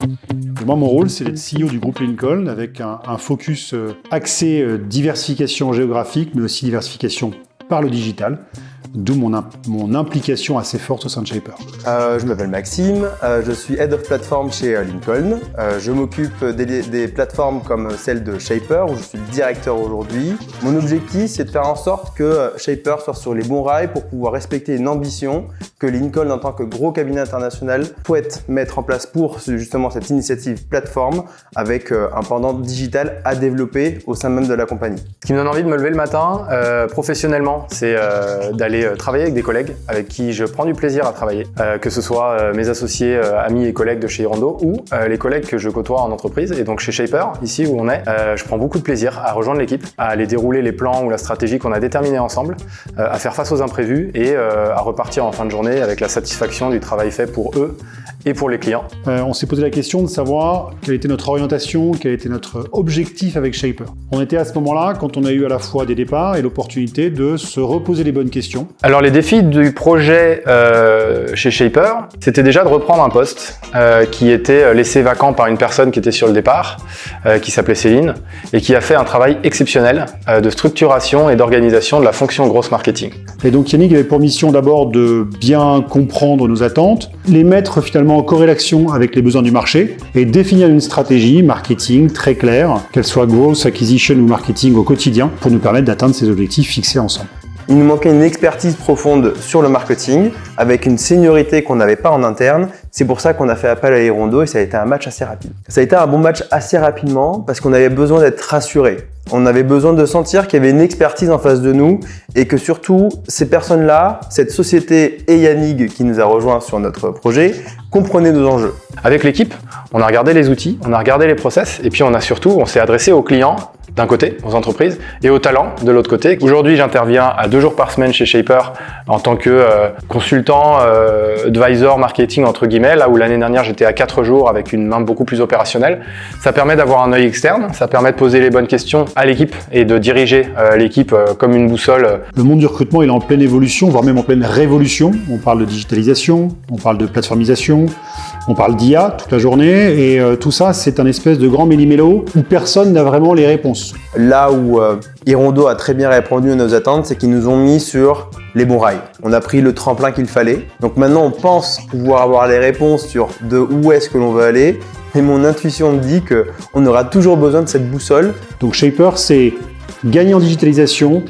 Et moi, mon rôle, c'est d'être CEO du groupe Lincoln avec un focus axé diversification géographique, mais aussi diversification par le digital. D'où mon implication assez forte au sein de Shaper. Je m'appelle Maxime, je suis Head of Platform chez Lincoln. Je m'occupe des plateformes comme celle de Shaper, où je suis le directeur aujourd'hui. Mon objectif, c'est de faire en sorte que Shaper soit sur les bons rails pour pouvoir respecter une ambition que Lincoln, en tant que gros cabinet international, souhaite mettre en place pour justement cette initiative plateforme avec un pendant digital à développer au sein même de la compagnie. Ce qui me donne envie de me lever le matin, professionnellement, c'est d'aller travailler avec des collègues avec qui je prends du plaisir à travailler, que ce soit mes associés, amis et collègues de chez Irondo ou les collègues que je côtoie en entreprise. Et donc chez Shaper, ici où on est, je prends beaucoup de plaisir à rejoindre l'équipe, à aller dérouler les plans ou la stratégie qu'on a déterminée ensemble, à faire face aux imprévus et à repartir en fin de journée avec la satisfaction du travail fait pour eux et pour les clients. On s'est posé la question de savoir quelle était notre orientation, quel était notre objectif avec Shaper. On était à ce moment-là quand on a eu à la fois des départs et l'opportunité de se reposer les bonnes questions. Alors les défis du projet chez Shaper, c'était déjà de reprendre un poste qui était laissé vacant par une personne qui était sur le départ, qui s'appelait Céline, et qui a fait un travail exceptionnel de structuration et d'organisation de la fonction gross marketing. Et donc Yannick avait pour mission d'abord de bien comprendre nos attentes, les mettre finalement en corrélation avec les besoins du marché et définir une stratégie marketing très claire, qu'elle soit growth, acquisition ou marketing au quotidien, pour nous permettre d'atteindre ces objectifs fixés ensemble. Il nous manquait une expertise profonde sur le marketing, avec une seniorité qu'on n'avait pas en interne. C'est pour ça qu'on a fait appel à Irondo et ça a été un match assez rapide. Ça a été un bon match assez rapidement parce qu'on avait besoin d'être rassuré. On avait besoin de sentir qu'il y avait une expertise en face de nous et que surtout, ces personnes-là, cette société et Yannick qui nous a rejoints sur notre projet, comprenaient nos enjeux. Avec l'équipe, on a regardé les outils, on a regardé les process et puis on s'est adressé aux clients d'un côté, aux entreprises, et aux talents de l'autre côté. Aujourd'hui, j'interviens à 2 jours par semaine chez Shaper en tant que consultant, advisor marketing entre guillemets, là où l'année dernière j'étais à 4 jours avec une main beaucoup plus opérationnelle. Ça permet d'avoir un œil externe, ça permet de poser les bonnes questions à l'équipe et de diriger l'équipe comme une boussole. Le monde du recrutement il est en pleine évolution, voire même en pleine révolution. On parle de digitalisation, on parle de plateformisation, on parle d'IA toute la journée et tout ça c'est un espèce de grand méli-mélo où personne n'a vraiment les réponses. Là où Irondo a très bien répondu à nos attentes, c'est qu'ils nous ont mis sur les bons rails. On a pris le tremplin qu'il fallait. Donc maintenant, on pense pouvoir avoir les réponses sur de où est-ce que l'on veut aller. Mais mon intuition me dit qu'on aura toujours besoin de cette boussole. Donc Shaper, c'est gagner en digitalisation,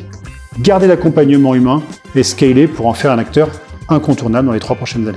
garder l'accompagnement humain et scaler pour en faire un acteur incontournable dans les 3 prochaines années.